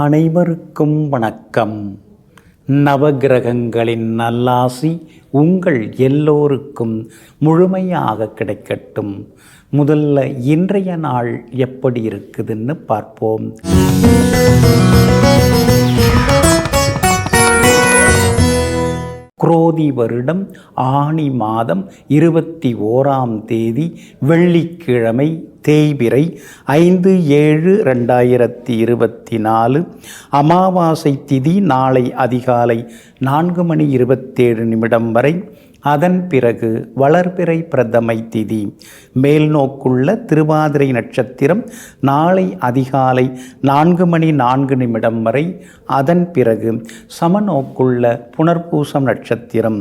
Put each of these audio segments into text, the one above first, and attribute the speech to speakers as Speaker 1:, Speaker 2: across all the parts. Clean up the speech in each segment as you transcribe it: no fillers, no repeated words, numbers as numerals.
Speaker 1: அனைவருக்கும் வணக்கம். நவகிரகங்களின் நல்லாசி உங்கள் எல்லோருக்கும் முழுமையாக கிடைக்கட்டும். முதல்ல இன்றைய நாள் எப்படி இருக்குதுன்னு பார்ப்போம். குரோதி வருடம் ஆனி மாதம் 21ஆம் தேதி வெள்ளிக்கிழமை, தேய்பிறை 5/7/2024. அமாவாசை திதி நாளை அதிகாலை 4:27 வரை. அதன் பிறகு வளர்பிறை பிரதமை திதி. மேல்நோக்குள்ள திருவாதிரை நட்சத்திரம் நாளை அதிகாலை 4:04 வரை. அதன் பிறகு சமநோக்குள்ள புனர்பூசம் நட்சத்திரம்.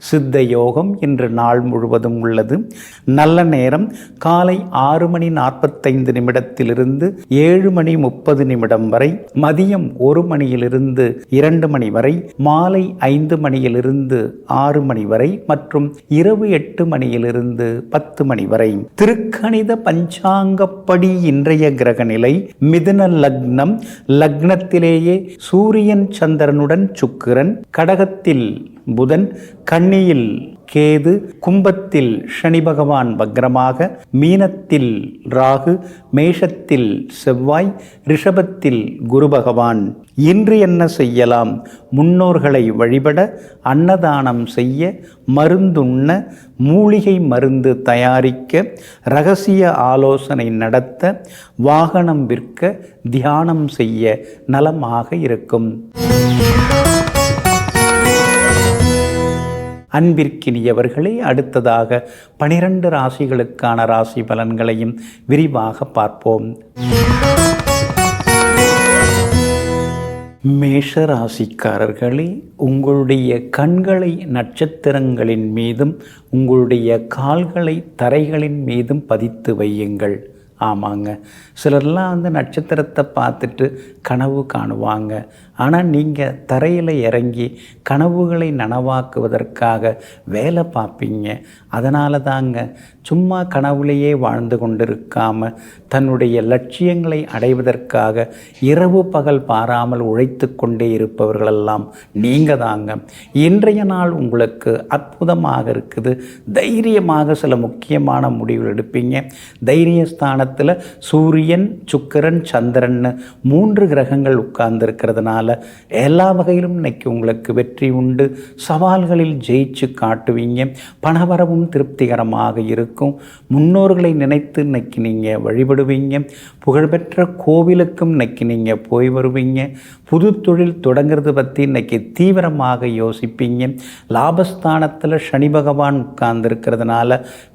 Speaker 1: சித்த யோகம் இன்று நாள் முழுவதும் உள்ளது. நல்ல நேரம் காலை 6:45 7:30 வரை. மதியம் 1 மணியிலிருந்து 2 மணி வரை. மாலை 5 மணியிலிருந்து 6 மணி வரை மற்றும் இரவு 8 மணியிலிருந்து 10 மணி வரை. திருக்கணித பஞ்சாங்கப்படி இன்றைய கிரக நிலை மிதுன லக்னம். லக்னத்திலேயே சூரியன் சந்திரனுடன் சுக்கிரன், கடகத்தில் புதன், கன்னியில் கேது, கும்பத்தில் சனி பகவான் வக்ரமாக, மீனத்தில் ராகு, மேஷத்தில் செவ்வாய், ரிஷபத்தில் குரு பகவான். இன்று என்ன செய்யலாம்? முன்னோர்களை வழிபட, அன்னதானம் செய்ய, மருந்துண்ண, மூலிகை மருந்து தயாரிக்க, இரகசிய ஆலோசனை நடத்த, வாகனம் விற்க, தியானம் செய்ய நலமாக இருக்கும். அன்பிற்கினியவர்களே, அடுத்ததாக 12 ராசிகளுக்கான ராசி பலன்களையும் விரிவாக பார்ப்போம். மேஷ ராசிக்காரர்களே, உங்களுடைய கண்களை நட்சத்திரங்களின் மீதும் உங்களுடைய கால்களை தரைகளின் மீதும் பதித்து வையுங்கள். ஆமாங்க, சிலர்லாம் நட்சத்திரத்தை பார்த்துட்டு கனவு காணுவாங்க. ஆனால் நீங்கள் தரையில் இறங்கி கனவுகளை நனவாக்குவதற்காக வேலை பார்ப்பீங்க. அதனால தாங்க சும்மா கனவுலையே வாழ்ந்து கொண்டிருக்காமல் தன்னுடைய லட்சியங்களை அடைவதற்காக இரவு பகல் பாராமல் உழைத்து கொண்டே இருப்பவர்களெல்லாம் நீங்கள் தாங்க. இன்றைய நாள் உங்களுக்கு அற்புதமாக இருக்குது. தைரியமாக சில முக்கியமான முடிவுகள் எடுப்பீங்க. தைரியஸ்தானத்தில் சூரியன், சுக்கிரன், சந்திரன் 3 கிரகங்கள் உட்கார்ந்துருக்கிறதுனால எல்லா வகையிலும் இன்னைக்கு உங்களுக்கு வெற்றி உண்டு. சவால்களில் ஜெயிச்சு காட்டுவீங்க. பணவரவும் திருப்திகரமாக இருக்கும். முன்னோர்களை நினைத்து இன்னைக்கு நீங்கள் வழிபடுவீங்க. புகழ்பெற்ற கோவிலுக்கும் இன்னைக்கு நீங்கள் போய் வருவீங்க. புது தொழில் தொடங்கிறது பற்றி இன்னைக்கு தீவிரமாக யோசிப்பீங்க. லாபஸ்தானத்தில் சனி பகவான் உட்கார்ந்துருக்கிறதுனால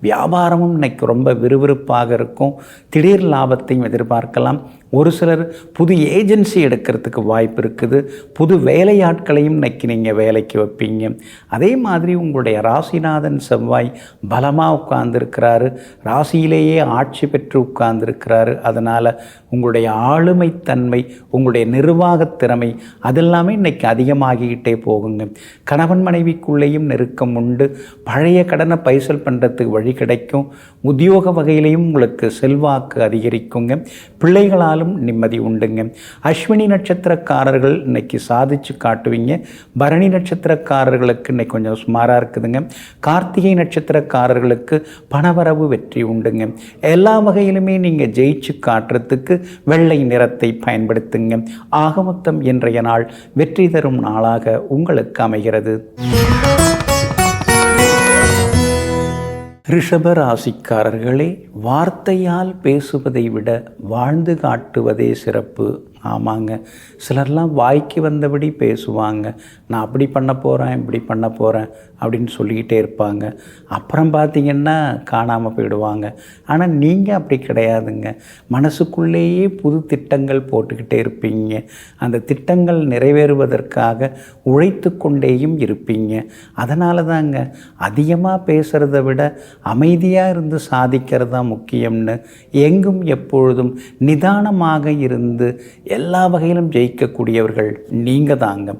Speaker 1: வியாபாரமும் இன்னைக்கு ரொம்ப விறுவிறுப்பாக இருக்கும். திடீர் லாபத்தையும் எதிர்பார்க்கலாம். ஒரு சிலர் புது ஏஜென்சி எடுக்கிறதுக்கு வாய்ப்பு இருக்குது. புது வேலையாட்களையும் இன்னைக்கு நீங்கள் வேலைக்கு வைப்பீங்க. அதே மாதிரி உங்களுடைய ராசிநாதன் செவ்வாய் பலமாக உட்கார்ந்துருக்கிறாரு. ராசியிலேயே ஆட்சி பெற்று உட்கார்ந்துருக்கிறாரு. அதனால் உங்களுடைய ஆளுமைத்தன்மை, உங்களுடைய நிர்வாகத் திறமை அதெல்லாமே இன்னைக்கு அதிகமாகிக்கிட்டே போகுங்க. கணவன் மனைவிக்குள்ளேயும் நெருக்கம் உண்டு. பழைய கடனை பைசல் பண்ணுறதுக்கு வழி கிடைக்கும். உத்தியோக வகையிலையும் உங்களுக்கு செல்வாக்கு அதிகரிக்குங்க. பிள்ளைகளாலும் நிம்மதி உண்டுங்க. அஸ்வினி நட்சத்திரக்காரர்கள் இன்னைக்கு சாதிச்சு காட்டுவீங்க. பரணி நட்சத்திரக்காரர்களுக்கு இன்னைக்கு கொஞ்சம் சுமாராக இருக்குதுங்க. கார்த்திகை நட்சத்திரக்காரர்களுக்கு பணவரவு வெற்றி உண்டுங்க. எல்லா வகையிலுமே நீங்கள் ஜெயிச்சு காட்டுறதுக்கு வெள்ளை நிறத்தை பயன்படுத்துங்க. ஆகமொத்தம் இன்றைய நாள் வெற்றி தரும் நாளாக உங்களுக்கு அமைகிறது. ரிஷப ராசிக்காரர்களே, வார்த்தையால் பேசுவதை விட வாழ்ந்து காட்டுவதே சிறப்பு. ஆமாங்க, சிலர்லாம் வாய்க்கு வந்தபடி பேசுவாங்க. நான் அப்படி பண்ண போகிறேன், இப்படி பண்ண போகிறேன் அப்படின்னு சொல்லிக்கிட்டே இருப்பாங்க. அப்புறம் பார்த்திங்கன்னா காணாமல் போயிடுவாங்க. ஆனால் நீங்கள் அப்படி கிடையாதுங்க. மனசுக்குள்ளேயே புது திட்டங்கள் போட்டுக்கிட்டே இருப்பீங்க. அந்த திட்டங்கள் நிறைவேறுவதற்காக உழைத்து கொண்டேயும் இருப்பீங்க. அதனால தாங்க அதிகமாக பேசுகிறத விட அமைதியாக இருந்து சாதிக்கிறது தான் முக்கியம்னு எங்கும் எப்பொழுதும் நிதானமாக இருந்து எல்லா வகையிலும் ஜெயிக்கக்கூடியவர்கள் நீங்கள் தாங்க.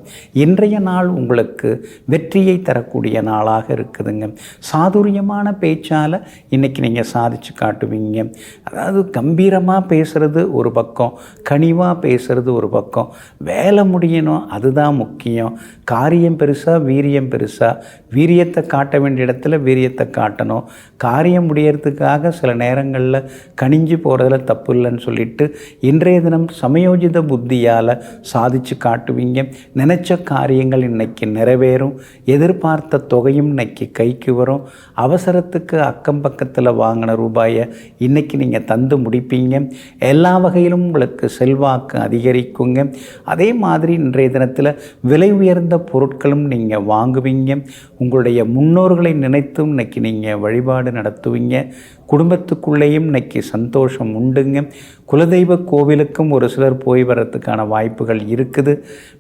Speaker 1: இன்றைய நாள் உங்களுக்கு வெற்றியை தரக்கூடிய நாளாக இருக்குதுங்க. சாதுரியமான பேச்சால் இன்றைக்கி நீங்கள் சாதிச்சு காட்டுவீங்க. அதாவது கம்பீரமாக பேசுகிறது ஒரு பக்கம், கனிவாக பேசுகிறது ஒரு பக்கம். வேலை முடியணும், அதுதான் முக்கியம். காரியம் பெருசாக வீரியம் பெருசாக, வீரியத்தை காட்ட வேண்டிய இடத்துல வீரியத்தை காட்டணும். காரியம் முடியறதுக்காக சில நேரங்களில் கனிஞ்சு போகிறதுல தப்பு இல்லைன்னு சொல்லிட்டு இன்றைய தினம் சமயோஜித புத்தியால் சாதிச்சு காட்டுவீங்க. நினச்ச காரியங்கள் இன்றைக்கி நிறைவேறும். எதிர்பார்த்த தொகையும் இன்றைக்கி கைக்கு வரும். அவசரத்துக்கு அக்கம் பக்கத்தில் வாங்கின ரூபாயை இன்றைக்கி நீங்கள் தந்து முடிப்பீங்க. எல்லா வகையிலும் உங்களுக்கு செல்வாக்கு அதிகரிக்குங்க. அதே மாதிரி இன்றைய தினத்தில் விலை உயர்ந்த பொருட்களும் நீங்கள் வாங்குவீங்க. உங்களுடைய முன்னோர்களை நினைத்தும் இன்றைக்கி நீங்கள் வழிபாடு நடத்துவீங்க. குடும்பத்துக்குள்ளேயும் இன்றைக்கி சந்தோஷம் உண்டுங்க. குலதெய்வ கோவிலுக்கும் ஒரு சிலர் போய் வர்றதுக்கான வாய்ப்புகள் இருக்குது.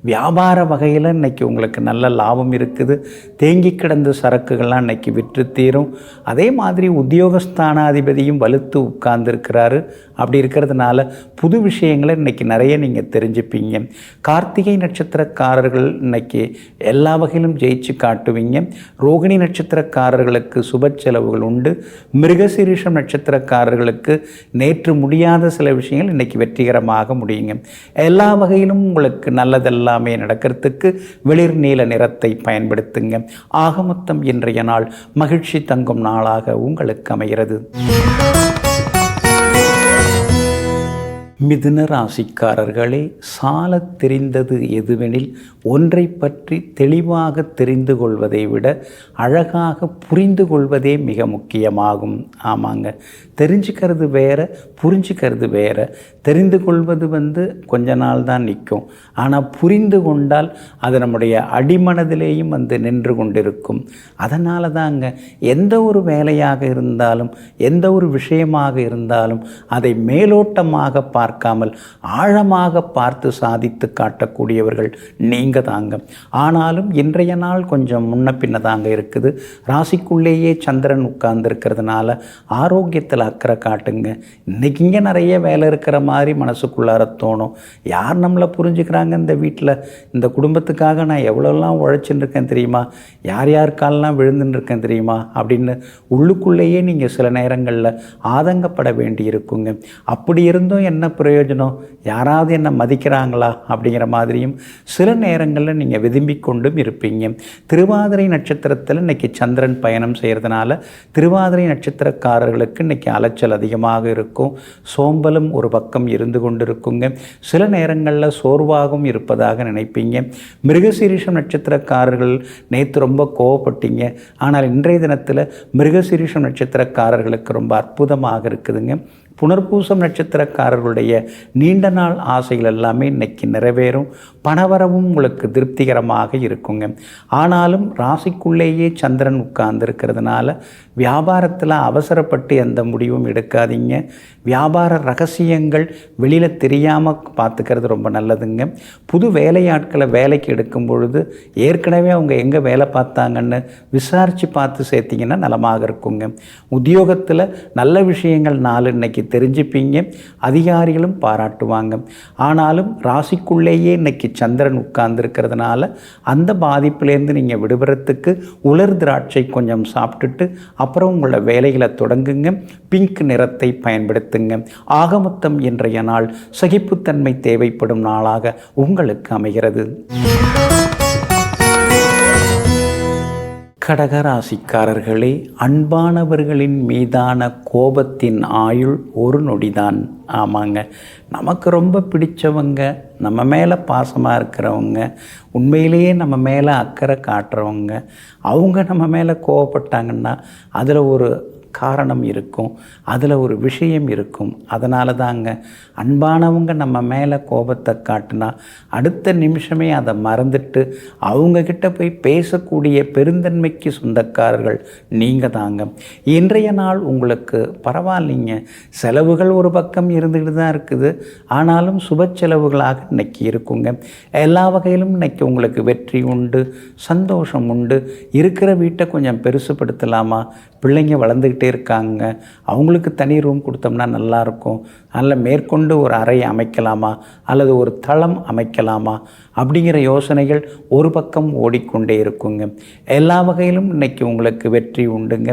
Speaker 1: வியாபார வகையில் இன்றைக்கி உங்களுக்கு நல்ல லாபம் இருக்குது. தேங்கி கிடந்த சரக்குகள்லாம் இன்றைக்கி விற்று தீரும். அதே மாதிரி உத்தியோகஸ்தானாதிபதியும் வலுத்து உட்கார்ந்துருக்கிறாரு. அப்படி இருக்கிறதுனால புது விஷயங்களை இன்றைக்கி நிறைய நீங்கள் தெரிஞ்சுப்பீங்க. கார்த்திகை நட்சத்திரக்காரர்கள் இன்றைக்கி எல்லா வகையிலும் ஜெயிச்சு காட்டுவீங்க. ரோகிணி நட்சத்திரக்காரர்களுக்கு சுப செலவுகள் உண்டு. மிருகசீரிஷம் நட்சத்திரக்காரர்களுக்கு நேற்று முடியாத சில விஷயங்கள் இன்றைக்கி வெற்றிகரமாக முடியுங்க. எல்லா வகையிலும் உங்களுக்கு நல்லதெல்லாமே நடக்கிறதுக்கு வெளிர் நீல நிறத்தை பயன்படுத்துங்க. ஆகமொத்தம் இன்றைய நாள் மகிழ்ச்சி தங்கும் நாளாக உங்களுக்கு அமைகிறது. மிதுன ராசிக்காரர்களே, சாலத் தெரிந்தது எதுவெனில் ஒன்றை பற்றி தெளிவாக தெரிந்து கொள்வதை விட அழகாக புரிந்து கொள்வதே மிக முக்கியமாகும். ஆமாங்க, தெரிஞ்சுக்கிறது வேற, புரிஞ்சுக்கிறது வேற. தெரிந்து கொள்வது கொஞ்ச நாள் தான் நிற்கும். ஆனால் புரிந்து கொண்டால் அது நம்முடைய அடிமனதிலேயும் நின்று கொண்டிருக்கும். அதனால தாங்க எந்த ஒரு வேலையாக இருந்தாலும், எந்த ஒரு விஷயமாக இருந்தாலும் அதை மேலோட்டமாக பார்க்காமல் ஆழமாக பார்த்து சாதித்து காட்டக்கூடியவர்கள் நீங்கள் தாங்க. ஆனாலும் இன்றைய நாள் கொஞ்சம் முன்ன பின்ன தாங்க இருக்குது. ராசிக்குள்ளேயே சந்திரன் உட்கார்ந்துருக்கிறதுனால ஆரோக்கியத்தில் அக்கறை காட்டுங்க. இன்றைக்கி இங்கே நிறைய வேலை இருக்கிற மாதிரி மனசுக்குள்ளார தோணும். யார் நம்மளை புரிஞ்சுக்கிறாங்க இந்த வீட்டில்? இந்த குடும்பத்துக்காக நான் எவ்வளோலாம் உழைச்சின்னு இருக்கேன் தெரியுமா? யார் யாருக்காலெலாம் விழுந்துன்னு இருக்கேன் தெரியுமா? அப்படின்னு உள்ளுக்குள்ளேயே நீங்கள் சில நேரங்களில் ஆதங்கப்பட வேண்டி இருக்குங்க. அப்படி இருந்தும் என்ன பிரயோஜனம்? யாராவது என்ன மதிக்கிறாங்களா அப்படிங்கிற மாதிரியும் சில நேரங்களில் நீங்கள் விரும்பிக் கொண்டும் இருப்பீங்க. திருவாதிரை நட்சத்திரத்தில் இன்றைக்கி சந்திரன் பயணம் செய்கிறதுனால திருவாதிரை நட்சத்திரக்காரர்களுக்கு இன்றைக்கி அலைச்சல் அதிகமாக இருக்கும். சோம்பலும் ஒரு பக்கம் இருந்து கொண்டிருக்குங்க. சில நேரங்களில் சோர்வாகவும் இருப்பதாக நினைப்பீங்க. மிருகசீரிஷம் நட்சத்திரக்காரர்கள் நேற்று ரொம்ப கோவப்பட்டீங்க. ஆனால் இன்றைய தினத்தில் மிருகசீரிஷம் நட்சத்திரக்காரர்களுக்கு ரொம்ப அற்புதமாக இருக்குதுங்க. புனர்பூசம் நட்சத்திரக்காரர்களுடைய நீண்ட நாள் ஆசைகள் எல்லாமே இன்றைக்கி நிறைவேறும். பணவரவும் உங்களுக்கு திருப்திகரமாக இருக்குங்க. ஆனாலும் ராசிக்குள்ளேயே சந்திரன் உட்கார்ந்துருக்கிறதுனால வியாபாரத்தில் அவசரப்பட்டு எந்த முடிவும் எடுக்காதீங்க. வியாபார ரகசியங்கள் வெளியில் தெரியாமல் பார்த்துக்கிறது ரொம்ப நல்லதுங்க. புது வேலையாட்களை வேலைக்கு எடுக்கும் பொழுது ஏற்கனவே அவங்க எங்கே வேலை பார்த்தாங்கன்னு விசாரித்து பார்த்து சேர்த்திங்கன்னா நலமாக இருக்குங்க. உத்தியோகத்தில் நல்ல விஷயங்கள் 4 இன்றைக்கி தெரிஞ்சுப்பீங்க. அதிகாரிகளும் பாராட்டுவாங்க. ஆனாலும் ராசிக்குள்ளேயே இன்றைக்கி சந்திரன் உட்கார்ந்துருக்கிறதுனால அந்த பாதிப்புலேருந்து நீங்கள் விடுபடுறதுக்கு உலர் திராட்சை கொஞ்சம் சாப்பிட்டுட்டு அப்புறம் உங்களோட வேலைகளை தொடங்குங்க. பிங்க் நிறத்தை பயன்படுத்துங்க. ஆகமொத்தம் இன்றைய நாள் சகிப்புத்தன்மை தேவைப்படும் நாளாக உங்களுக்கு அமைகிறது. கடகராசிக்காரர்களே, அன்பானவர்களின் மீதான கோபத்தின் ஆயுள் ஒரு நொடிதான். ஆமாங்க, நமக்கு ரொம்ப பிடிச்சவங்க, நம்ம மேலே பாசமாக இருக்கிறவங்க, உண்மையிலேயே நம்ம மேலே அக்கறை காட்டுறவங்க, அவங்க நம்ம மேலே கோவப்பட்டாங்கன்னா அதில் ஒரு காரணம் இருக்கும், அதில் ஒரு விஷயம் இருக்கும். அதனால தாங்க அன்பானவங்க நம்ம மேலே கோபத்தை காட்டினா அடுத்த நிமிஷமே அதை மறந்துட்டு அவங்கக்கிட்ட போய் பேசக்கூடிய பெருந்தன்மைக்கு சொந்தக்காரர்கள் நீங்கள் தாங்க. இன்றைய நாள் உங்களுக்கு பரவாயில்லைங்க. செலவுகள் ஒரு பக்கம் இருந்துக்கிட்டு தான் இருக்குது. ஆனாலும் சுப செலவுகளாக இன்றைக்கி இருக்குங்க. எல்லா வகையிலும் இன்றைக்கி உங்களுக்கு வெற்றி உண்டு, சந்தோஷம் உண்டு. இருக்கிற வீட்டை கொஞ்சம் பெருசுப்படுத்தலாமா, பிள்ளைங்க வளர்ந்துக்கிட்டே இருக்காங்க, அவங்களுக்கு தனி ரூம் கொடுத்தோம்னா நல்லாயிருக்கும், அதில் மேற்கொண்டு ஒரு அறை அமைக்கலாமா அல்லது ஒரு தளம் அமைக்கலாமா அப்படிங்கிற யோசனைகள் ஒரு பக்கம் ஓடிக்கொண்டே இருக்குங்க. எல்லா வகையிலும் இன்றைக்கி உங்களுக்கு வெற்றி உண்டுங்க.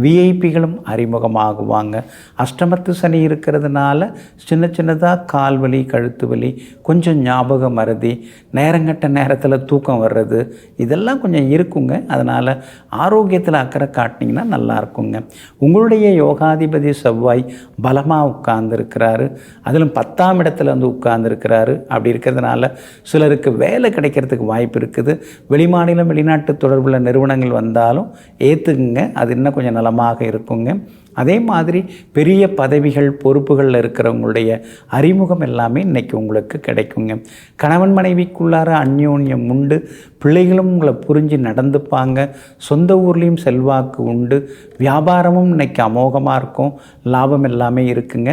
Speaker 1: விஐபிகளும் அறிமுகமாகுவாங்க. அஷ்டமத்து சனி இருக்கிறதுனால சின்ன சின்னதாக கால் வலி, கழுத்து வலி, கொஞ்சம் ஞாபக மறதி, நேரங்கட்ட நேரத்தில் தூக்கம் வர்றது, இதெல்லாம் கொஞ்சம் இருக்குங்க. அதனால் ஆரோக்கியத்தில் அக்கறை காட்டினீங்கன்னா நல்லா இருக்குங்க. உங்களுடைய யோகாதிபதி செவ்வாய் பலமாக உட்கார்ந்துருக்கிறாரு, அதிலும் 10ஆம் இடத்துல வந்து உட்கார்ந்துருக்கிறாரு. அப்படி இருக்கிறதுனால சிலருக்கு வேலை கிடைக்கிறதுக்கு வாய்ப்பு இருக்குது. வெளிமாநிலம் வெளிநாட்டு தொடர்புள்ள நிறுவனங்கள் வந்தாலும் ஏற்றுக்குங்க, அது இன்னும் கொஞ்சம் நலமாக இருக்குங்க. அதே மாதிரி பெரிய பதவிகள் பொறுப்புகளில் இருக்கிறவங்களுடைய அறிமுகம் எல்லாமே இன்றைக்கி உங்களுக்கு கிடைக்குங்க. கணவன் மனைவிக்குள்ளார அந்யோன்யம் உண்டு, பிள்ளைகளும் உங்களை புரிஞ்சு நடந்துப்பாங்க, சொந்த ஊர்லேயும் செல்வாக்கு உண்டு, வியாபாரமும் இன்றைக்கி அமோகமாக இருக்கும், லாபம் எல்லாமே இருக்குங்க.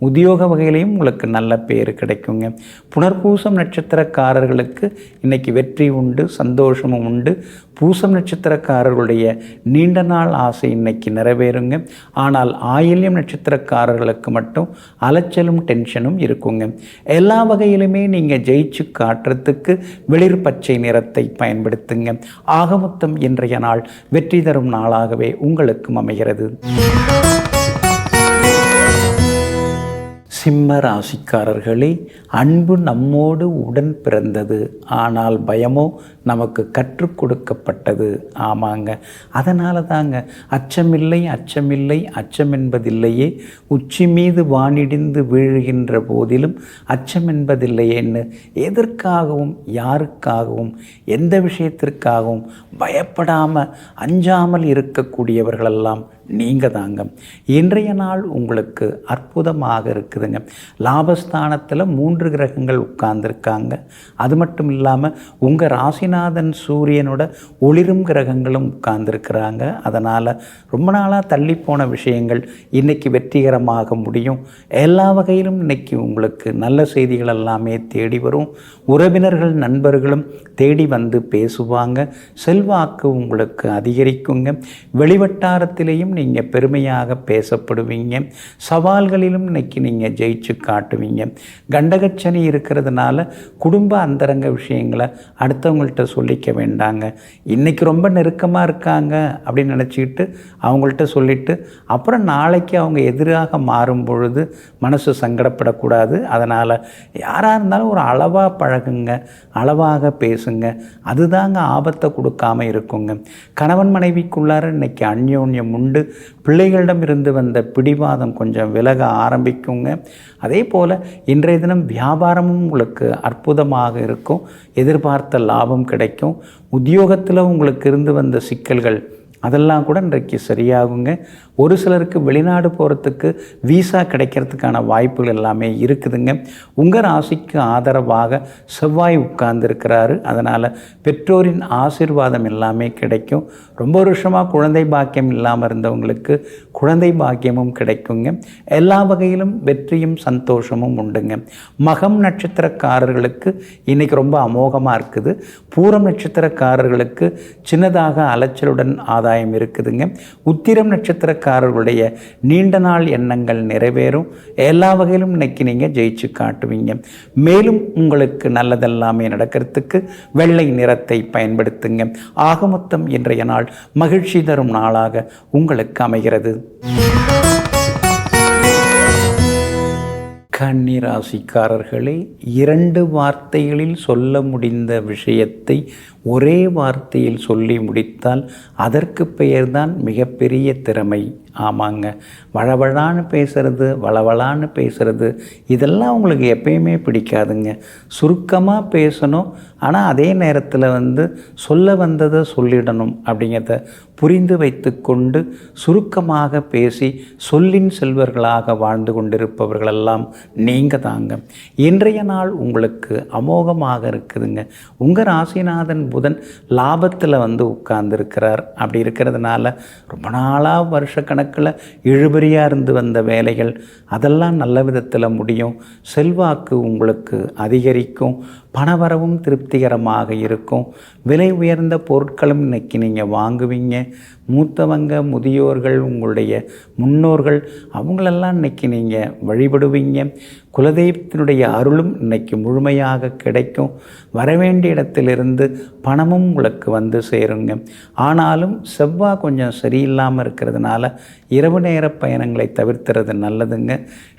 Speaker 1: உத்தியோக வகையிலையும் உங்களுக்கு நல்ல பேர் கிடைக்குங்க. புனர்பூசம் நட்சத்திரக்காரர்களுக்கு இன்றைக்கி வெற்றி உண்டு, சந்தோஷமும் உண்டு. பூசம் நட்சத்திரக்காரர்களுடைய நீண்ட நாள் ஆசை இன்னைக்கு நிறைவேறுங்க. ஆனால் ஆயில்யம் நட்சத்திரக்காரர்களுக்கு மட்டும் அலைச்சலும் டென்ஷனும் இருக்குங்க. எல்லா வகையிலுமே நீங்கள் ஜெயிச்சு காட்டுறதுக்கு வெளிர் பச்சை நிறத்தை பயன்படுத்துங்க. ஆகமொத்தம் இன்றைய நாள் வெற்றி தரும் நாளாகவே உங்களுக்கும் அமைகிறது. சிம்ம ராசிக்காரர்களே, அன்பு நம்மோடு உடன் பிறந்தது, ஆனால் பயமோ நமக்கு கற்றுக் கொடுக்கப்பட்டது. ஆமாங்க, அதனால தாங்க அச்சமில்லை அச்சமில்லை அச்சம் என்பதில்லையே, உச்சி மீது வானிடிந்து வீழுகின்ற போதிலும் அச்சம் என்பதில்லையேன்னு எதற்காகவும் யாருக்காகவும் எந்த விஷயத்திற்காகவும் பயப்படாமல் அஞ்சாமல் இருக்கக்கூடியவர்களெல்லாம் நீங்கள் தாங்க. இன்றைய நாள் உங்களுக்கு அற்புதமாக இருக்குதுங்க. லாபஸ்தானத்தில் 3 கிரகங்கள் உட்கார்ந்துருக்காங்க. அது மட்டும் இல்லாமல் உங்கள் ராசிநாதன் சூரியனோட ஒளிரும் கிரகங்களும் உட்கார்ந்துருக்கிறாங்க. அதனால் ரொம்ப நாளாக தள்ளிப்போன விஷயங்கள் இன்றைக்கி வெற்றிகரமாக முடியும். எல்லா வகையிலும் இன்றைக்கி உங்களுக்கு நல்ல செய்திகள் எல்லாமே தேடி வரும். உறவினர்கள் நண்பர்களும் தேடி வந்து பேசுவாங்க. செல்வாக்கு உங்களுக்கு அதிகரிக்குங்க. வெளிவட்டாரத்திலேயும் நீங்கள் பெருமையாக பேசப்படுவீங்க. சவால்களிலும் இன்னைக்கு நீங்கள் ஜெயிச்சு காட்டுவீங்க. கண்டகச்சனி இருக்கிறதுனால குடும்ப அந்தரங்க விஷயங்களை அடுத்தவங்கள்ட்ட சொல்லிக்க வேண்டாங்க. இன்றைக்கி ரொம்ப நெருக்கமாக இருக்காங்க அப்படின்னு நினச்சிக்கிட்டு அவங்கள்ட்ட சொல்லிவிட்டு அப்புறம் நாளைக்கு அவங்க எதிராக மாறும் பொழுது மனசு சங்கடப்படக்கூடாது. அதனால் யாராக இருந்தாலும் ஒரு அளவாக பழகுங்க, அளவாக பேசுங்க. அதுதாங்க ஆபத்தை கொடுக்காமல் இருக்குங்க. கணவன் மனைவிக்குள்ளார இன்னைக்கு அந்யோன்யம் உண்டு. பிள்ளைகளிடம் இருந்து வந்த பிடிவாதம் கொஞ்சம் விலக ஆரம்பிக்குங்க. அதே போல் இன்றைய தினம் வியாபாரமும் உங்களுக்கு அற்புதமாக இருக்கும். எதிர்பார்த்த லாபம் கிடைக்கும். உத்தியோகத்தில் உங்களுக்கு இருந்து வந்த சிக்கல்கள் அதெல்லாம் கூட இன்றைக்கு சரியாகுங்க. ஒரு சிலருக்கு வெளிநாடு போகிறதுக்கு வீசா கிடைக்கிறதுக்கான வாய்ப்புகள் எல்லாமே இருக்குதுங்க. உங்கள் ராசிக்கு ஆதரவாக செவ்வாய் உட்கார்ந்துருக்கிறாரு. அதனால் பெற்றோரின் ஆசீர்வாதம் எல்லாமே கிடைக்கும். ரொம்ப வருஷமாக குழந்தை பாக்கியம் இல்லாமல் இருந்தவங்களுக்கு குழந்தை பாக்கியமும் கிடைக்குங்க. எல்லா வகையிலும் வெற்றியும் சந்தோஷமும் உண்டுங்க. மகம் நட்சத்திரக்காரர்களுக்கு இன்றைக்கி ரொம்ப அமோகமாக இருக்குது. பூரம் நட்சத்திரக்காரர்களுக்கு சின்னதாக அலைச்சலுடன் ஆதாயம் இருக்குதுங்க. உத்திரம் நட்சத்திரக்காரர்களுடைய நீண்ட நாள் எண்ணங்கள் நிறைவேறும். எல்லா வகையிலும் இன்னைக்கு நீங்கள் ஜெயிச்சு காட்டுவீங்க. மேலும் உங்களுக்கு நல்லதெல்லாமே நடக்கிறதுக்கு வெள்ளை நிறத்தை பயன்படுத்துங்க. ஆக மொத்தம் இன்றைய நாள் மகிழ்ச்சி தரும் நாளாக உங்களுக்கு அமைகிறது. கன்னி ராசிக்காரர்களே, 2 வார்த்தைகளில் சொல்ல முடிந்த விஷயத்தை ஒரே வார்த்தையில் சொல்லி முடித்தால் அதற்கு பெயர்தான் மிகப்பெரிய திறமை. ஆமாங்க, வளவளான்னு பேசுகிறது, வளவளான்னு பேசுகிறது இதெல்லாம் உங்களுக்கு எப்பயுமே பிடிக்காதுங்க. சுருக்கமாக பேசணும், ஆனால் அதே நேரத்தில் சொல்ல வந்ததை சொல்லிடணும் அப்படிங்கிறத புரிந்து வைத்து கொண்டு சுருக்கமாக பேசி சொல்லின் செல்வர்களாக வாழ்ந்து கொண்டிருப்பவர்களெல்லாம் நீங்கள் தாங்க. இன்றைய நாள் உங்களுக்கு அமோகமாக இருக்குதுங்க. உங்கள் ராசிநாதன் புதன் லாபத்தில் உட்கார்ந்துருக்கிறார். அப்படி இருக்கிறதுனால ரொம்ப நாளாக வருஷக்கணக்கில் இழுபறியாக இருந்து வந்த வேலைகள் அதெல்லாம் நல்ல விதத்தில் முடியும். செல்வாக்கு உங்களுக்கு அதிகரிக்கும். பணவரவும் திருப்திகரமாக இருக்கும். விலை உயர்ந்த பொருட்களும் இன்னைக்கு நீங்கள் வாங்குவீங்க. மூத்தவங்க, முதியோர்கள், உங்களுடைய முன்னோர்கள் அவங்களெல்லாம் இன்றைக்கி நீங்கள் வழிபடுவீங்க. குலதெய்வத்தினுடைய அருளும் இன்றைக்கி முழுமையாக கிடைக்கும். வரவேண்டிய இடத்திலிருந்து பணமும் உங்களுக்கு வந்து சேருங்க. ஆனாலும் செவ்வாய் கொஞ்சம் சரியில்லாமல் இருக்கிறதுனால இரவு நேர பயணங்களை தவிர்த்துறது நல்லதுங்க.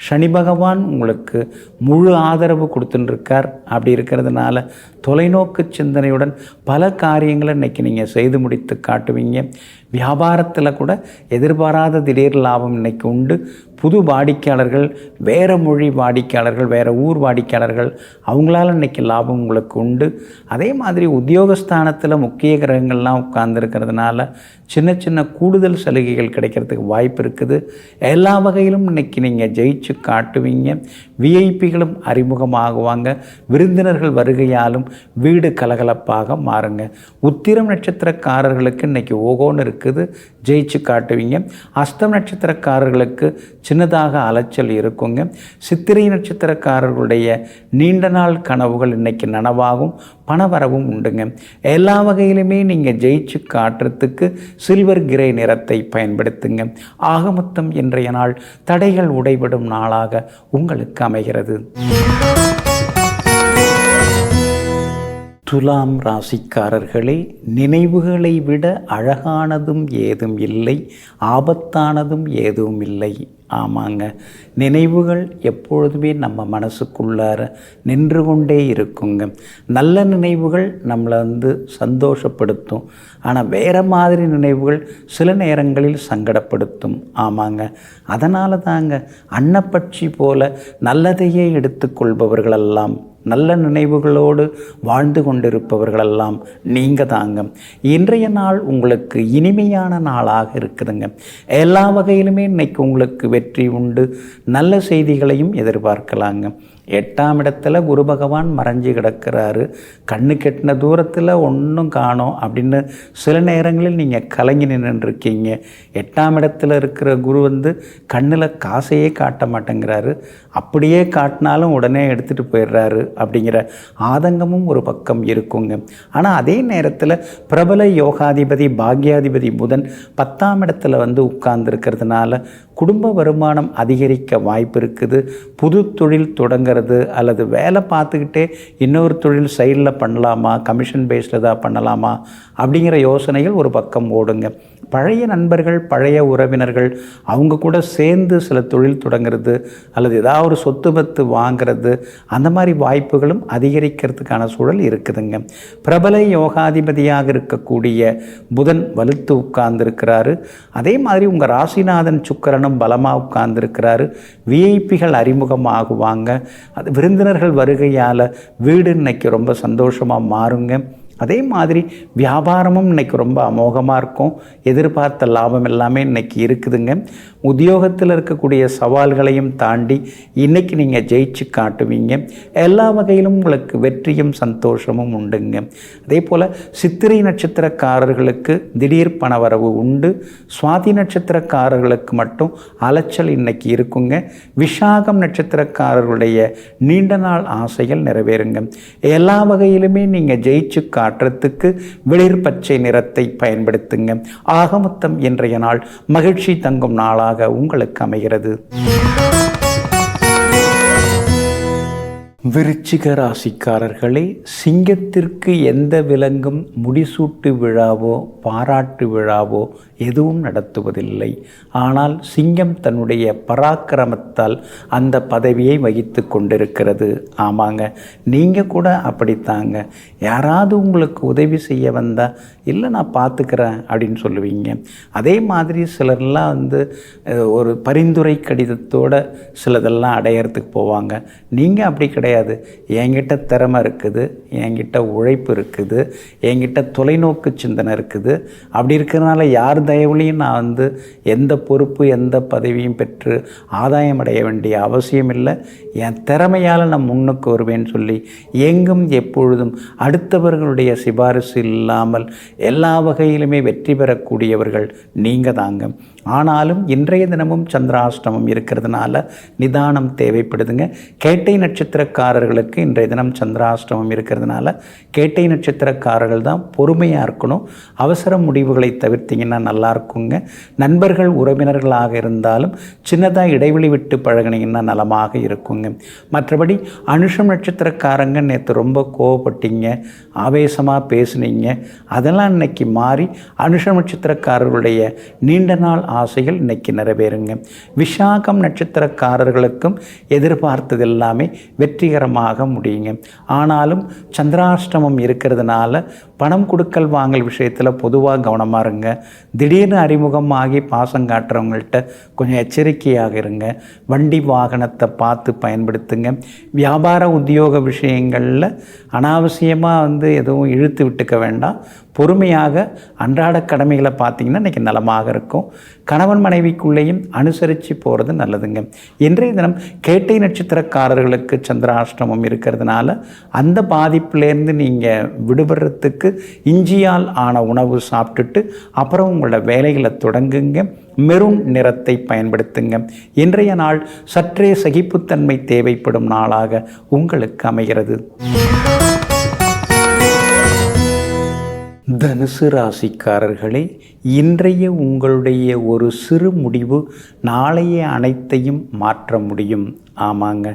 Speaker 1: சனி பகவான் உங்களுக்கு முழு ஆதரவு கொடுத்துட்டுருக்கார். அப்படி இருக்கிறதுனால தொலைநோக்கு சிந்தனையுடன் பல காரியங்களை இன்றைக்கி நீங்கள் செய்து முடித்து காட்டுவீங்க. வியாபாரத்தில் கூட எதிர்பாராத திடீர் லாபம் இன்றைக்கி உண்டு. புது வாடிக்கையாளர்கள், வேறு மொழி வாடிக்கையாளர்கள், வேறு ஊர் வாடிக்கையாளர்கள், அவங்களால இன்றைக்கி லாபம் உங்களுக்கு உண்டு. அதே மாதிரி உத்தியோகஸ்தானத்தில் முக்கிய கிரகங்கள்லாம் உட்கார்ந்துருக்கிறதுனால சின்ன சின்ன கூடுதல் சலுகைகள் கிடைக்கிறதுக்கு வாய்ப்பு இருக்குது. எல்லா வகையிலும் இன்றைக்கி நீங்கள் ஜெயிச்சு காட்டுவீங்க. விஐபிகளும் அறிமுகமாகுவாங்க. விருந்தினர்கள் வருகையாலும் வீடு கலகலப்பாக மாறுங்க. உத்திரம் நட்சத்திரக்காரர்களுக்கு இன்றைக்கி ஓகோன்னு இருக்குது, ஜெயிச்சு காட்டுவீங்க. அஸ்தம் நட்சத்திரக்காரர்களுக்கு சின்னதாக அலைச்சல் இருக்குங்க. சித்திரை நட்சத்திரக்காரர்களுடைய நீண்ட நாள் கனவுகள் இன்றைக்கி நனவாகும், பணவரவும் உண்டுங்க. எல்லா வகையிலுமே நீங்கள் ஜெயிச்சு காட்டுறதுக்கு சில்வர் கிரே நிறத்தை பயன்படுத்துங்க. ஆக மொத்தம் இன்றைய நாள் தடைகள் உடைபடும் நாளாக உங்களுக்கு அமைகிறது. துலாம் ராசிக்காரர்களே, நினைவுகளை விட அழகானதும் ஏதும் இல்லை, ஆபத்தானதும் ஏதும் இல்லை. ஆமாங்க, நினைவுகள் எப்பொழுதுமே நம்ம மனசுக்குள்ளார நின்று கொண்டே இருக்குங்க. நல்ல நினைவுகள் நம்மளை சந்தோஷப்படுத்தும். ஆனால் வேறு மாதிரி நினைவுகள் சில நேரங்களில் சங்கடப்படுத்தும். ஆமாங்க, அதனால தாங்க அன்னப்பட்சி போல நல்லதையே எடுத்துக்கொள்பவர்களெல்லாம், நல்ல நினைவுகளோடு வாழ்ந்து கொண்டிருப்பவர்களெல்லாம் நீங்கள் தாங்க. இன்றைய நாள் உங்களுக்கு இனிமையான நாளாக இருக்குதுங்க. எல்லா வகையிலுமே இன்றைக்கி உங்களுக்கு வெற்றி உண்டு. நல்ல செய்திகளையும் எதிர்பார்க்கலாங்க. 8ஆம் இடத்துல குரு பகவான் மறைஞ்சு கிடக்கிறாரு. கண்ணு கெட்டின தூரத்தில் ஒன்றும் காணோம் அப்படின்னு சில நேரங்களில் நீங்கள் கலங்கி நின்றுருக்கீங்க. 8ஆம் இடத்துல இருக்கிற குரு கண்ணில் காசையே காட்ட மாட்டேங்கிறாரு. அப்படியே காட்டினாலும் உடனே எடுத்துகிட்டு போயிடுறாரு அப்படிங்கிற ஆதங்கமும் ஒரு பக்கம் இருக்குங்க. ஆனால் அதே நேரத்தில் பிரபல யோகாதிபதி பாக்யாதிபதி புதன் 10ஆம் இடத்துல உட்கார்ந்துருக்கிறதுனால குடும்ப வருமானம் அதிகரிக்க வாய்ப்பு இருக்குது. புது தொழில் தொடங்கிறது அல்லது வேலை பார்த்துக்கிட்டே இன்னொரு தொழில் சைடில் பண்ணலாமா, கமிஷன் பேஸ்டில் தான் பண்ணலாமா அப்படிங்கிற யோசனைகள் ஒரு பக்கம் ஓடுங்க. பழைய நண்பர்கள், பழைய உறவினர்கள் அவங்க கூட சேர்ந்து சில தொழில் தொடங்கிறது அல்லது ஏதாவது ஒரு சொத்து பத்து வாங்கிறது, அந்த மாதிரி வாய்ப்புகளும் அதிகரிக்கிறதுக்கான சூழல் இருக்குதுங்க. பிரபல யோகாதிபதியாக இருக்கக்கூடிய புதன் வலுத்து உட்கார்ந்துருக்கிறாரு. அதே மாதிரி உங்கள் ராசிநாதன் சுக்கிரனும் பலமாக உட்கார்ந்துருக்கிறாரு. விஐபிகள் அறிமுகமாகுவாங்க. அது விருந்தினர்கள் வருகையால் வீடு இன்னைக்கு ரொம்ப சந்தோஷமாக மாறுங்க. அதே மாதிரி வியாபாரமும் இன்றைக்கி ரொம்ப அமோகமாக இருக்கும். எதிர்பார்த்த லாபம் எல்லாமே இன்றைக்கி இருக்குதுங்க. உத்தியோகத்தில் இருக்கக்கூடிய சவால்களையும் தாண்டி இன்றைக்கி நீங்கள் ஜெயிச்சு காட்டுவீங்க. எல்லா வகையிலும் உங்களுக்கு வெற்றியும் சந்தோஷமும் உண்டுங்க. அதே போல் சித்திரை நட்சத்திரக்காரர்களுக்கு திடீர் பணவரவு உண்டு. சுவாதி நட்சத்திரக்காரர்களுக்கு மட்டும் அலைச்சல் இன்றைக்கி இருக்குங்க. விஷாகம் நட்சத்திரக்காரர்களுடைய நீண்ட நாள் ஆசைகள் நிறைவேறுங்க. எல்லா வகையிலுமே நீங்கள் ஜெயிச்சு காட்டுறதுக்கு வெளிர் பச்சை நிறத்தை பயன்படுத்துங்க. ஆக மொத்தம் இன்றைய நாள் மகிழ்ச்சி தங்கும் நாளாக உங்களுக்கு அமைகிறது. விருச்சிக ராசிக்காரர்களே, சிங்கத்திற்கு எந்த விலங்கும் முடிசூட்டு விழாவோ பாராட்டு விழாவோ எதுவும் நடத்துவதில்லை. ஆனால் சிங்கம் தன்னுடைய பராக்கிரமத்தால் அந்த பதவியை வகித்து கொண்டிருக்கிறது. ஆமாங்க, நீங்கள் கூட அப்படித்தாங்க. யாராவது உங்களுக்கு உதவி செய்ய வந்தால் இல்லை நான் பார்த்துக்கிறேன் அப்படின்னு சொல்லுவீங்க. அதே மாதிரி சிலர்லாம் ஒரு பரிந்துரை கடிதத்தோடு சிலதெல்லாம் அடையிறதுக்கு போவாங்க. நீங்கள் அப்படி கிடையாது. என்கிட்ட திறமை இருக்குது, என்கிட்ட உழைப்பு இருக்குது, என்கிட்ட தொலைநோக்கு சிந்தனை இருக்குது. அப்படி இருக்கிறதுனால யார் தயவுலையும் நான் எந்த பொறுப்பு எந்த பதவியும் பெற்று ஆதாயம் அடைய வேண்டிய அவசியம் இல்லை. என் திறமையால் நான் முன்னுக்கு வருவேன்னு சொல்லி எங்கும் எப்பொழுதும் அடுத்தவர்களுடைய சிபாரிசு இல்லாமல் எல்லா வகையிலுமே வெற்றி பெறக்கூடியவர்கள் நீங்கள் தாங்க. ஆனாலும் இன்றைய தினமும் சந்திராஷ்டமம் இருக்கிறதுனால நிதானம் தேவைப்படுதுங்க. கேட்டை நட்சத்திரக்காரர்களுக்கு இன்றைய தினம் சந்திராஷ்டமம் இருக்கிறதுனால கேட்டை நட்சத்திரக்காரர்கள் தான் பொறுமையாக இருக்கணும். அவசர முடிவுகளை தவிர்த்திங்கன்னா நல்லா இருக்குங்க. நண்பர்கள் உறவினர்களாக இருந்தாலும் சின்னதாக இடைவெளி விட்டு பழகினீங்கன்னா நலமாக இருக்குங்க. மற்றபடி அனுஷம் நட்சத்திரக்காரங்க நேற்று ரொம்ப கோவப்பட்டீங்க, ஆவேசமாக பேசுனீங்க, அதெல்லாம் இன்னைக்கு மாறி அனுஷம் நட்சத்திரக்காரர்களுடைய நீண்ட நாள் ஆசைகள் இன்னைக்கு நிறைவேறுங்க. விஷாகம் நட்சத்திரக்காரர்களுக்கும் எதிர்பார்த்தது எல்லாமே வெற்றிகரமாக முடியுங்க. ஆனாலும் சந்திராஷ்டமம் இருக்கிறதுனால பணம் கொடுக்கல் வாங்கல் விஷயத்தில் பொதுவாக கவனமாக இருங்க. திடீர்னு அறிமுகமாகி பாசம் காட்டுறவங்கள்ட்ட கொஞ்சம் எச்சரிக்கையாக இருங்க. வண்டி வாகனத்தை பார்த்து பயன்படுத்துங்க. வியாபார உத்தியோக விஷயங்களில் அனாவசியமாக எதுவும் இழுத்து விட்டுக்க வேண்டாம். பொறுமையாக அன்றாட கடமைகளை பார்த்திங்கன்னா இன்றைக்கி நலமாக இருக்கும். கணவன் மனைவிக்குள்ளேயும் அனுசரித்து போகிறது நல்லதுங்க. இன்றைய தினம் கேட்டை நட்சத்திரக்காரர்களுக்கு சந்திராஷ்டமம் இருக்கிறதுனால அந்த பாதிப்புலேருந்து நீங்கள் விடுபடுறதுக்கு இஞ்சியால் ஆன உணவு சாப்பிட்டுட்டு அப்புறம் உங்களோட வேலைகளை தொடங்குங்க. மெரூன் நிறத்தை பயன்படுத்துங்க. இன்றைய நாள் சற்றே சகிப்புத்தன்மை தேவைப்படும் நாளாக உங்களுக்கு அமைகிறது. தனுசு ராசிக்காரர்களே, இன்றைய உங்களுடைய ஒரு சிறு முடிவு நாளைய அனைத்தையும் மாற்ற முடியும். ஆமாங்க,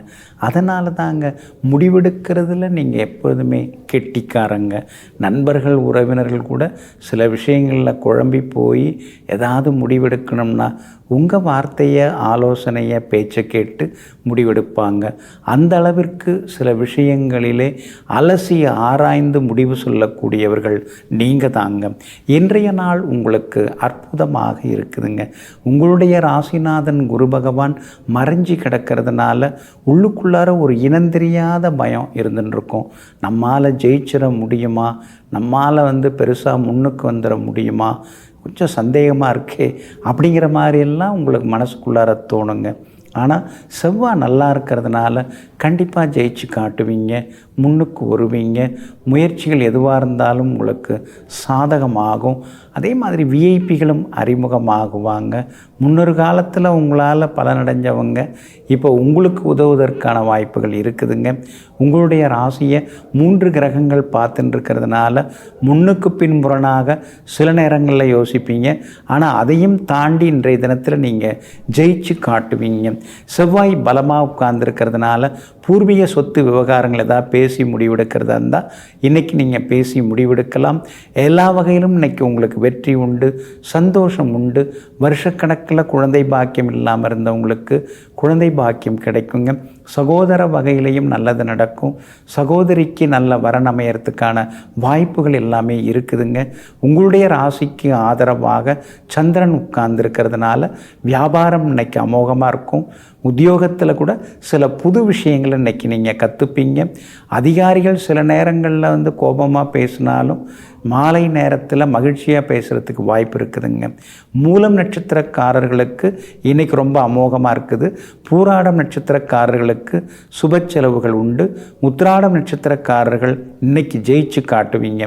Speaker 1: அதனால தாங்க முடிவெடுக்கிறதுல நீங்கள் எப்பொழுதுமே கெட்டிக்காரங்க. நண்பர்கள் உறவினர்கள் கூட சில விஷயங்களில் குழம்பி போய் ஏதாவது முடிவெடுக்கணும்னா உங்கள் வார்த்தையை ஆலோசனையை பேச்சை கேட்டு முடிவெடுப்பாங்க. அந்த அளவிற்கு சில விஷயங்களிலே அலசி ஆராய்ந்து முடிவு சொல்லக்கூடியவர்கள் நீங்கள் தாங்க. இன்றைய நாள் உங்களுக்கு அற்புதமாக இருக்குதுங்க. உங்களுடைய ராசிநாதன் குரு பகவான் மறைஞ்சி கிடக்கிறதுனால உள்ளுக்குள்ளார ஒரு இனந்தெரியாத பயம் இருந்துருக்கும். நம்மால் ஜெயிச்சிட முடியுமா, நம்மால் பெருசாக முன்னுக்கு வந்துட முடியுமா, கொஞ்சம் சந்தேகமாக இருக்கே அப்படிங்கிற மாதிரியெல்லாம் உங்களுக்கு மனசுக்குள்ளார தோணுங்க. ஆனால் செவ்வாய் நல்லா இருக்கிறதுனால கண்டிப்பாக ஜெயிச்சு காட்டுவீங்க, முன்னுக்கு வருவீங்க. முயற்சிகள் எதுவாக இருந்தாலும் உங்களுக்கு சாதகமாகும். அதே மாதிரி விஐபிகளும் அறிமுகமாகுவாங்க. முன்னொரு காலத்தில் உங்களால் பலனடைஞ்சவங்க இப்போ உங்களுக்கு உதவுவதற்கான வாய்ப்புகள் இருக்குதுங்க. உங்களுடைய ராசியை 3 கிரகங்கள் பார்த்துட்டு இருக்கிறதுனால முன்னுக்கு பின்புறனாக சில நேரங்களில் யோசிப்பீங்க. ஆனால் அதையும் தாண்டி இன்றைய தினத்தில் நீங்கள் ஜெயிச்சு காட்டுவீங்க. செவ்வாய் பலமாக உட்கார்ந்துருக்கிறதுனால பூர்வீக சொத்து விவகாரங்கள் ஏதாவது பேசி முடிவெடுக்கிறதா இருந்தால் இன்றைக்கி நீங்கள் பேசி முடிவெடுக்கலாம். எல்லா வகையிலும் இன்றைக்கி உங்களுக்கு வெற்றி உண்டு, சந்தோஷம் உண்டு. வருஷக்கணக்கில் குழந்தை பாக்கியம் இல்லாமல் இருந்தவங்களுக்கு குழந்தை பாக்கியம் கிடைக்குங்க. சகோதர வகையிலையும் நல்லது நடக்கும். சகோதரிக்கு நல்ல வரன் அமையறதுக்கான வாய்ப்புகள் எல்லாமே இருக்குதுங்க. உங்களுடைய ராசிக்கு ஆதரவாக சந்திரன் உட்கார்ந்துருக்கிறதுனால வியாபாரம் இன்னைக்கு அமோகமாக இருக்கும். உத்தியோகத்தில் கூட சில புது விஷயங்களை இன்றைக்கி நீங்கள் கற்றுப்பீங்க. அதிகாரிகள் சில நேரங்களில் கோபமாக பேசினாலும் மாலை நேரத்தில் மகிழ்ச்சியாக பேசுகிறதுக்கு வாய்ப்பு இருக்குதுங்க. மூலம் நட்சத்திரக்காரர்களுக்கு இன்றைக்கி ரொம்ப அமோகமாக இருக்குது. பூராடம் நட்சத்திரக்காரர்களுக்கு சுப செலவுகள் உண்டு. உத்திராடம் நட்சத்திரக்காரர்கள் இன்றைக்கி ஜெயிச்சு காட்டுவீங்க.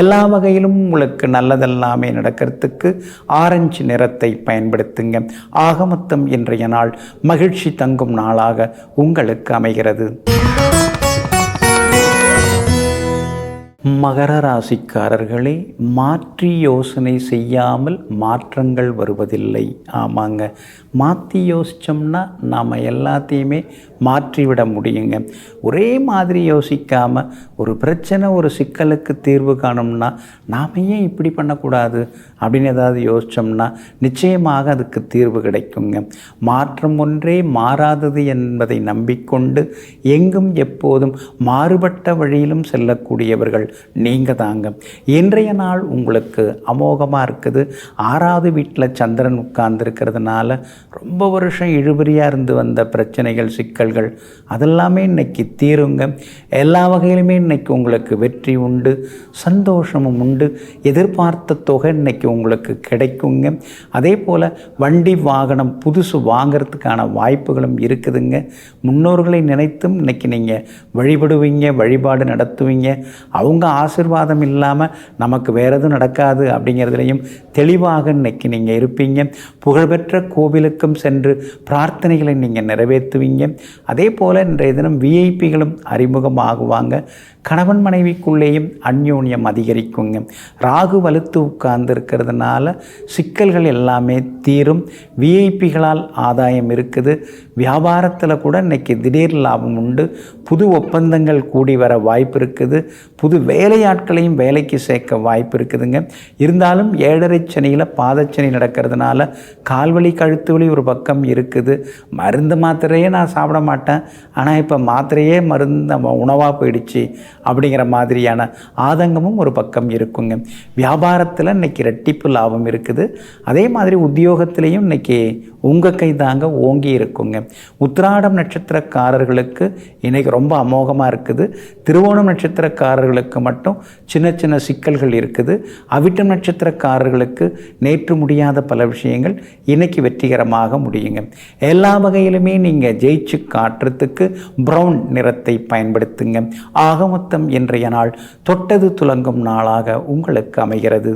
Speaker 1: எல்லா வகையிலும் உங்களுக்கு நல்லதெல்லாமே நடக்கிறதுக்கு ஆரஞ்சு நிறத்தை பயன்படுத்துங்க. ஆக மொத்தம் இன்றைய நாள் மகிழ்ச்சி தங்கும் நாளாக உங்களுக்கு அமைகிறது. மகர ராசிக்காரர்களே, மாற்றி யோசனை செய்யாமல் மாற்றங்கள் வருவதில்லை. ஆமாங்க, மாற்றி யோசித்தோம்னா நாம் எல்லாத்தையுமே மாற்றிவிட முடியுங்க. ஒரே மாதிரி யோசிக்காமல் ஒரு பிரச்சனை ஒரு சிக்கலுக்கு தீர்வு காணும்னா நாம் ஏன் இப்படி பண்ணக்கூடாது அப்படின்னு ஏதாவது யோசித்தோம்னா நிச்சயமாக அதுக்கு தீர்வு கிடைக்குங்க. மாற்றம் ஒன்றே மாறாதது என்பதை நம்பிக்கொண்டு எங்கும் எப்போதும் மாறுபட்ட வழியிலும் செல்லக்கூடியவர்கள் நீங்கள் தாங்க. இன்றைய நாள் உங்களுக்கு அமோகமாக இருக்குது. 6வது வீட்டில் சந்திரன் உட்கார்ந்துருக்கிறதுனால ரொம்ப வருஷம் இழுபறியாக இருந்து வந்த பிரச்சனைகள் சிக்கல்கள் அதெல்லாமே இன்றைக்கி தீருங்க. எல்லா வகையிலுமே இன்றைக்கி உங்களுக்கு வெற்றி உண்டு, சந்தோஷமும் உண்டு. எதிர்பார்த்த தொகை இன்றைக்கி உங்களுக்கு கிடைக்குங்க. அதே போல் வண்டி வாகனம் புதுசு வாங்கிறதுக்கான வாய்ப்புகளும் இருக்குதுங்க. முன்னோர்களை நினைத்தும் இன்றைக்கி நீங்கள் வழிபடுவீங்க, வழிபாடு நடத்துவீங்க. அவங்க ஆசீர்வாதம் இல்லாமல் நமக்கு வேறு எதுவும் நடக்காது அப்படிங்கிறதுலையும் தெளிவாக இன்றைக்கி நீங்கள் இருப்பீங்க. புகழ்பெற்ற கோவிலுக்கும் சென்று பிரார்த்தனைகளை நீங்கள் நிறைவேற்றுவீங்க. அதே போல் இன்றைய தினம் விஐபிகளும் அறிமுகமாகுவாங்க. கணவன் மனைவிக்குள்ளேயும் அந்யோன்யம் அதிகரிக்குங்க. ராகு வலுத்து உட்கார்ந்துருக்கிற இருக்கிறதுனால சிக்கல்கள் எல்லாமே தீரும். விஐபிகளால் ஆதாயம் இருக்குது. வியாபாரத்தில் கூட இன்றைக்கி திடீர் லாபம் உண்டு. புது ஒப்பந்தங்கள் கூடி வர வாய்ப்பு இருக்குது. புது வேலையாட்களையும் வேலைக்கு சேர்க்க வாய்ப்பு இருக்குதுங்க. இருந்தாலும் 7.5 சனியில் பாதச்சனி நடக்கிறதுனால கால்வலி கழுத்து வலி ஒரு பக்கம் இருக்குது. மருந்து மாத்திரையே நான் சாப்பிட மாட்டேன், ஆனால் இப்போ மாத்திரையே மருந்து உணவாக போயிடுச்சு அப்படிங்கிற மாதிரியான ஆதங்கமும் ஒரு பக்கம் இருக்குங்க. வியாபாரத்தில் இன்றைக்கி ரெட்டிப்பு லாபம் இருக்குது. அதே மாதிரி உத்தியோகத்திலையும் இன்றைக்கி உங்கள் கை தாங்க ஓங்கி இருக்குங்க. உத்திராடம் நட்சத்திரக்காரர்களுக்கு இன்றைக்கி ரொம்ப அமோகமாக இருக்குது. திருவோணம் நட்சத்திரக்காரர்களுக்கு மட்டும் சின்ன சின்ன சிக்கல்கள் இருக்குது. அவிட்டம் நட்சத்திரக்காரர்களுக்கு நேற்று முடியாத பல விஷயங்கள் இன்றைக்கி வெற்றிகரமாக முடியுங்க. எல்லா வகையிலுமே நீங்கள் ஜெயிச்சு காட்டுறதுக்கு ப்ரௌன் நிறத்தை பயன்படுத்துங்க. ஆக மொத்தம் இன்றைய நாள் தொட்டது துலங்கும் நாளாக உங்களுக்கு அமைகிறது.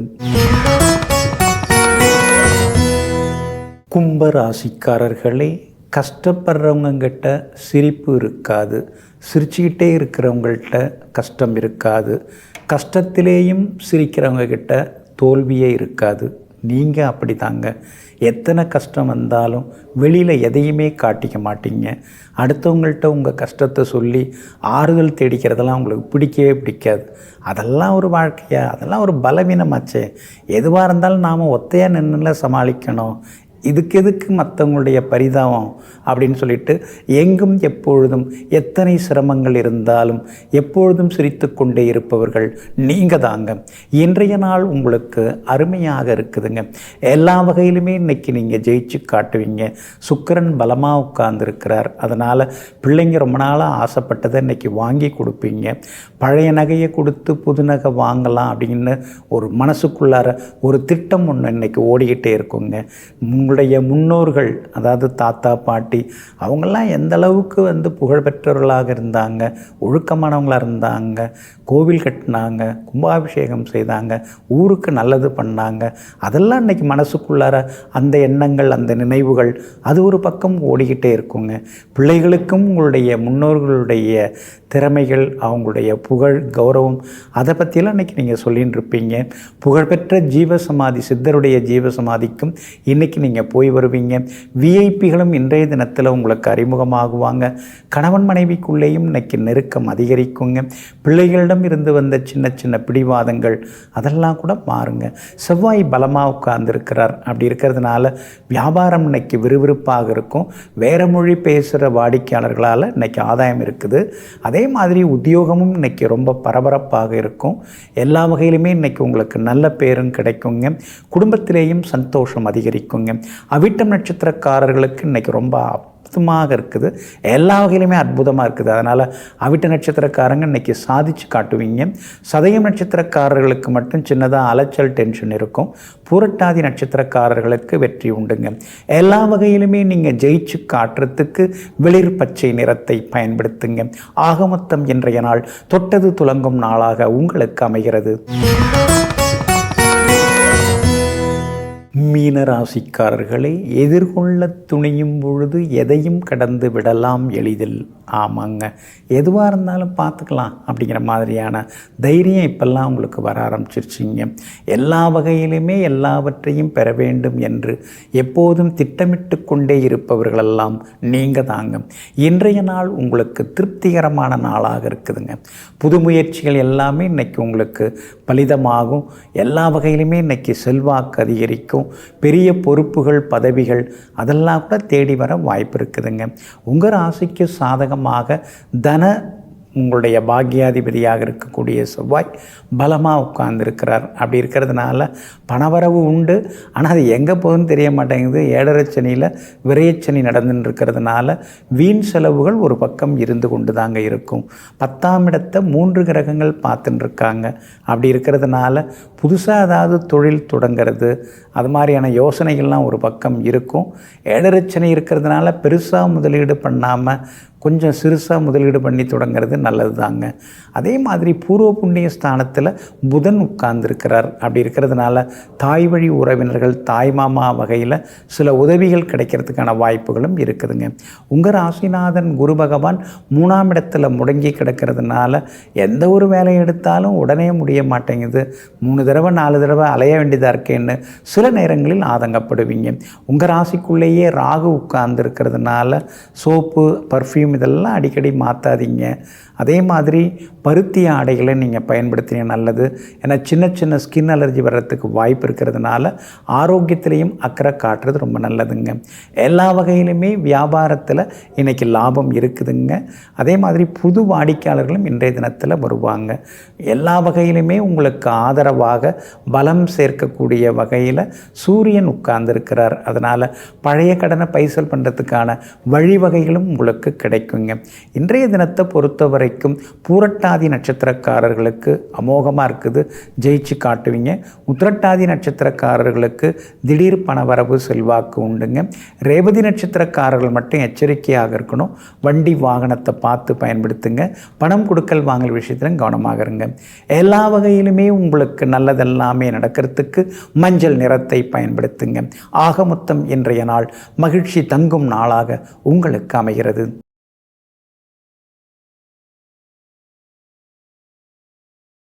Speaker 1: கும்பராசிக்காரர்களே, கஷ்டப்படுறவங்கக்கிட்ட சிரிப்பு இருக்காது, சிரிச்சுக்கிட்டே இருக்கிறவங்கள்ட்ட கஷ்டம் இருக்காது, கஷ்டத்திலேயும் சிரிக்கிறவங்கக்கிட்ட தோல்வியே இருக்காது. நீங்கள் அப்படி தாங்க. எத்தனை கஷ்டம் வந்தாலும் வெளியில் எதையுமே காட்டிக்க மாட்டீங்க. அடுத்தவங்கள்ட்ட உங்கள் கஷ்டத்தை சொல்லி ஆறுதல் தேடிக்கிறதெல்லாம் உங்களுக்கு பிடிக்கவே பிடிக்காது. அதெல்லாம் ஒரு வாழ்க்கையா? அதெல்லாம் ஒரு பலவீனமாச்சே. எதுவாக இருந்தாலும் நாம் ஒத்தையாக நின்றுல சமாளிக்கணும். இதுக்கு எதுக்கு மற்றவங்களுடைய பரிதாபம் அப்படின்னு சொல்லிட்டு எங்கும் எப்பொழுதும் எத்தனை சிரமங்கள் இருந்தாலும் எப்பொழுதும் சிரித்து கொண்டே இருப்பவர்கள் நீங்கள் தாங்க. இன்றைய நாள் உங்களுக்கு அருமையாக இருக்குதுங்க. எல்லா வகையிலுமே இன்றைக்கி நீங்கள் ஜெயிச்சு காட்டுவீங்க. சுக்கிரன் பலமாக உட்கார்ந்துருக்கிறார். அதனால் பிள்ளைங்க ரொம்ப நாளாக ஆசைப்பட்டதை இன்றைக்கி வாங்கி கொடுப்பீங்க. பழைய நகையை கொடுத்து புது நகை வாங்கலாம் அப்படின்னு ஒரு மனசுக்குள்ளார ஒரு திட்டம் ஒன்று இன்றைக்கி ஓடிக்கிட்டே இருக்குங்க. உங்களுடைய முன்னோர்கள், அதாவது தாத்தா பாட்டி, அவங்கெல்லாம் எந்த அளவுக்கு புகழ்பெற்றவர்களாக இருந்தாங்க, ஒழுக்கமானவங்களாக இருந்தாங்க, கோவில் கட்டினாங்க, கும்பாபிஷேகம் செய்தாங்க, ஊருக்கு நல்லது பண்ணாங்க. அதெல்லாம் இன்றைக்கி மனசுக்குள்ளார அந்த எண்ணங்கள், அந்த நினைவுகள் அது ஒரு பக்கம் ஓடிக்கிட்டே இருக்குங்க. பிள்ளைகளுக்கும் உங்களுடைய முன்னோர்களுடைய திறமைகள், அவங்களுடைய புகழ், கௌரவம், அதை பற்றியெல்லாம் இன்றைக்கி நீங்கள் சொல்லின்னு இருப்பீங்க. புகழ்பெற்ற ஜீவசமாதி, சித்தருடைய ஜீவசமாதிக்கும் இன்றைக்கி நீங்கள் போய் வருவீங்க. விஐபிகளும் இன்றைய தினத்தில் உங்களுக்கு அறிமுகமாகுவாங்க. கணவன் மனைவிக்குள்ளேயும் இன்றைக்கி நெருக்கம் அதிகரிக்குங்க. பிள்ளைகளிடம் இருந்து வந்த சின்ன சின்ன பிடிவாதங்கள் அதெல்லாம் கூட மாறுங்க. செவ்வாய் பலமாக உட்கார்ந்துருக்கிறார். அப்படி இருக்கிறதுனால வியாபாரம் இன்றைக்கி விறுவிறுப்பாக இருக்கும். வேறு மொழி பேசுகிற வாடிக்கையாளர்களால் இன்றைக்கி ஆதாயம் இருக்குது. அதே மாதிரி உத்தியோகமும் இன்றைக்கி ரொம்ப பரபரப்பாக இருக்கும். எல்லா வகையிலுமே இன்றைக்கி உங்களுக்கு நல்ல பேரும் கிடைக்குங்க. குடும்பத்திலேயும் சந்தோஷம் அதிகரிக்குங்க. அவிட்டம் நட்சத்திரக்காரர்களுக்கு இன்றைக்கி ரொம்ப அற்புதமாக இருக்குது. எல்லா வகையிலுமே அற்புதமாக இருக்குது. அதனால் அவிட்ட நட்சத்திரக்காரங்க இன்றைக்கி சாதிச்சு காட்டுவீங்க. சதயம் நட்சத்திரக்காரர்களுக்கு மட்டும் சின்னதாக அலைச்சல், டென்ஷன் இருக்கும். பூரட்டாதி நட்சத்திரக்காரர்களுக்கு வெற்றி உண்டுங்க. எல்லா வகையிலுமே நீங்கள் ஜெயிச்சு காட்டுறதுக்கு வெளிர் பச்சை நிறத்தை பயன்படுத்துங்க. ஆக மொத்தம் இன்றைய நாள் தொட்டது துலங்கும் நாளாக உங்களுக்கு அமைகிறது. மீனராசிக்காரர்களை, எதிர்கொள்ள துணியும் பொழுது எதையும் கடந்து விடலாம் எளிதில். ஆமாங்க, எதுவாக இருந்தாலும் பார்த்துக்கலாம் அப்படிங்கிற மாதிரியான தைரியம் இப்பெல்லாம் உங்களுக்கு வர ஆரம்பிச்சிருச்சிங்க. எல்லா வகையிலுமே எல்லாவற்றையும் பெற வேண்டும் என்று எப்போதும் திட்டமிட்டு கொண்டே இருப்பவர்களெல்லாம் நீங்கள் தாங்க. இன்றைய நாள் உங்களுக்கு திருப்திகரமான நாளாக இருக்குதுங்க. புது முயற்சிகள் எல்லாமே இன்றைக்கி உங்களுக்கு பலிதமாகும். எல்லா வகையிலுமே இன்றைக்கி செல்வாக்கு அதிகரிக்கும். பெரிய பொறுப்புகள், பதவிகள் அதெல்லாம் கூட தேடி வர வாய்ப்பு இருக்குதுங்க. உங்கள் ராசிக்கு சாதகமாக தன, உங்களுடைய பாக்கியாதிபதியாக இருக்கக்கூடிய செவ்வாய் பலமாக உட்கார்ந்துருக்கிறார். அப்படி இருக்கிறதுனால பணவரவு உண்டு. ஆனால் அது எங்கே போகுதுன்னு தெரிய மாட்டேங்குது. 7.5 சனியில் விரயச்சனி நடந்துன்னு இருக்கிறதுனால வீண் செலவுகள் ஒரு பக்கம் இருந்து கொண்டு தாங்க இருக்கும். 10ஆம் இடத்தை 3 கிரகங்கள் பார்த்துன்னு இருக்காங்க. அப்படி இருக்கிறதுனால புதுசாக ஏதாவது தொழில் தொடங்கிறது, அது மாதிரியான யோசனைகள்லாம் ஒரு பக்கம் இருக்கும். 7.5 சனி இருக்கிறதுனால பெருசாக முதலீடு பண்ணாமல் கொஞ்சம் சிறுசாக முதலீடு பண்ணி தொடங்கிறது நல்லது தாங்க. அதே மாதிரி பூர்வ புண்ணிய ஸ்தானத்தில் புதன் உட்கார்ந்துருக்கிறார். அப்படி இருக்கிறதுனால தாய் வழி உறவினர்கள், தாய் மாமா வகையில் சில உதவிகள் கிடைக்கிறதுக்கான வாய்ப்புகளும் இருக்குதுங்க. உங்கள் ராசிநாதன் குரு பகவான் 3ஆம் இடத்துல முடங்கி கிடக்கிறதுனால எந்த ஒரு வேலையை எடுத்தாலும் உடனே முடிய மாட்டேங்குது, 3 தடவை 4 தடவை அலைய வேண்டியதாக இருக்கேன்னு சில நேரங்களில் ஆதங்கப்படுவீங்க. உங்கள் ராசிக்குள்ளேயே ராகு உட்கார்ந்துருக்கிறதுனால சோப்பு, பர்ஃப்யூம் இதெல்லாம் அடிக்கடி மாற்றாதீங்க. அதே மாதிரி பருத்தி ஆடைகளை நீங்கள் பயன்படுத்தினீங்க நல்லது. ஏன்னா சின்ன சின்ன ஸ்கின் அலர்ஜி வர்றதுக்கு வாய்ப்பு இருக்கிறதுனால ஆரோக்கியத்திலையும் அக்கறை காட்டுறது ரொம்ப நல்லதுங்க. எல்லா வகையிலுமே வியாபாரத்தில் இன்றைக்கி லாபம் இருக்குதுங்க. அதே மாதிரி புது வாடிக்கையாளர்களும் இன்றைய தினத்தில் வருவாங்க. எல்லா வகையிலுமே உங்களுக்கு ஆதரவாக பலம் சேர்க்கக்கூடிய வகையில் சூரியன் உட்கார்ந்துருக்கிறார். அதனால் பழைய கடனை பைசல் பண்ணுறதுக்கான வழிவகைகளும் உங்களுக்கு கிடைக்குங்க. இன்றைய தினத்தை பொறுத்தவரை பூரட்டாதி நட்சத்திரக்காரர்களுக்கு அமோகமாக இருக்குது, ஜெயிச்சு காட்டுவீங்க. உத்திரட்டாதி நட்சத்திரக்காரர்களுக்கு திடீர் பணவரவு செல்வாக்கு உண்டுங்க. ரேவதி நட்சத்திரக்காரர்கள் மட்டும் எச்சரிக்கையாக இருக்கணும். வண்டி வாகனத்தை பார்த்து பயன்படுத்துங்க. பணம் கொடுக்கல் வாங்கல் விஷயத்தில் கவனமாக இருங்க. எல்லா வகையிலுமே உங்களுக்கு நல்லதெல்லாமே நடக்கிறதுக்கு மஞ்சள் நிறத்தை பயன்படுத்துங்க. ஆக மொத்தம் இன்றைய நாள் மகிழ்ச்சி தங்கும் நாளாக உங்களுக்கு அமைகிறது.